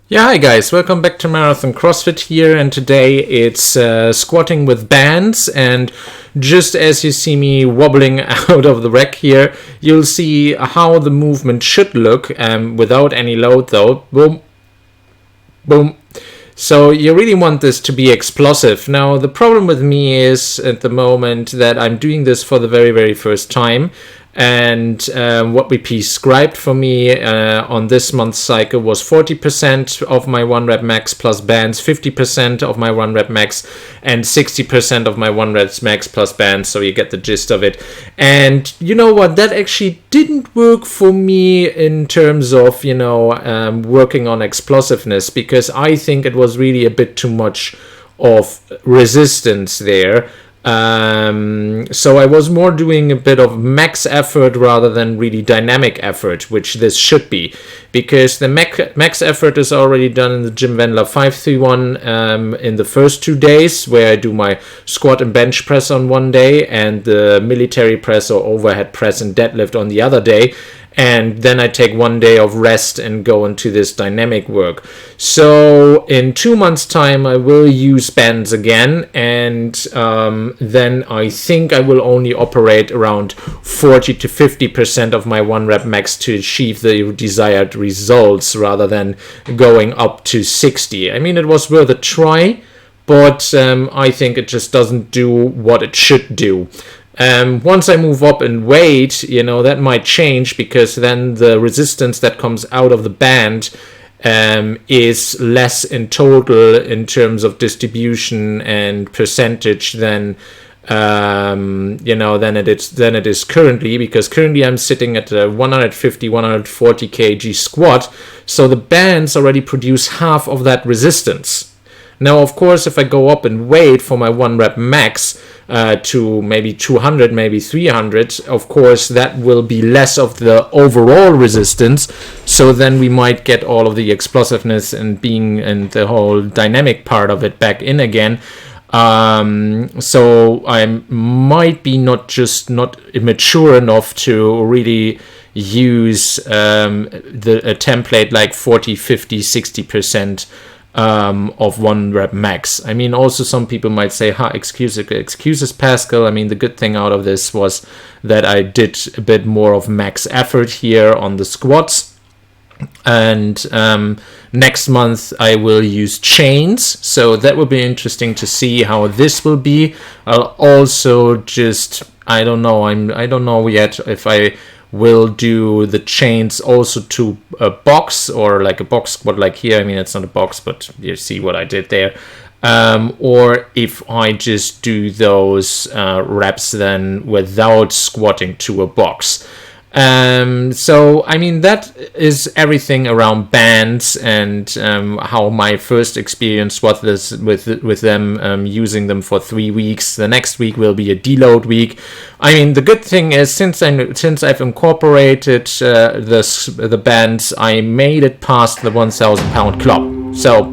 Yeah, hi guys, welcome back to Marathon-Crossfit here, and today it's squatting with bands. And just as you see me wobbling out of the rack here, you'll see how the movement should look without any load though. Boom, boom. So you really want this to be explosive. Now the problem with me is at the moment that I'm doing this for the very first time, and what we prescribed for me on this month's cycle was 40% of my 1 rep max plus bands, 50% of my 1 rep max, and 60% of my 1 rep max plus bands, so you get the gist of it. And you know what, that actually didn't work for me in terms of, working on explosiveness, because I think it was really a bit too much of resistance there. So I was more doing a bit of max effort rather than really dynamic effort, which this should be, because the max effort is already done in the Jim Wendler 531 in the first 2 days, where I do my squat and bench press on one day and the military press or overhead press and deadlift on the other day. And then I take 1 day of rest and go into this dynamic work. So in 2 months' time, I will use bands again. And then I think I will only operate around 40 to 50% of my 1 rep max to achieve the desired results, rather than going up to 60. I mean, it was worth a try, but I think it just doesn't do what it should do. Once I move up in weight, that might change, because then the resistance that comes out of the band is less in total in terms of distribution and percentage than it is currently, because currently I'm sitting at a 150-140 kg squat, so the bands already produce half of that resistance. Now, of course, if I go up in weight for my 1 rep max to maybe 200, maybe 300, of course, that will be less of the overall resistance. So then we might get all of the explosiveness and the whole dynamic part of it back in again. So I might be not immature enough to really use a template like 40, 50, 60% of 1 rep max. I mean, also some people might say, excuses Pascal. I mean, the good thing out of this was that I did a bit more of max effort here on the squats. And next month I will use chains, so that will be interesting to see how this will be. I'll also I don't know yet if I will do the chains also to a box, or like a box squat like here. I mean, it's not a box, but you see what I did there. Or if I just do those reps then without squatting to a box. So I mean, that is everything around bands and how my first experience was this with them, using them for 3 weeks. The next week will be a deload week. I mean, the good thing is, since I've incorporated the bands, I made it past the 1,000 pound club. So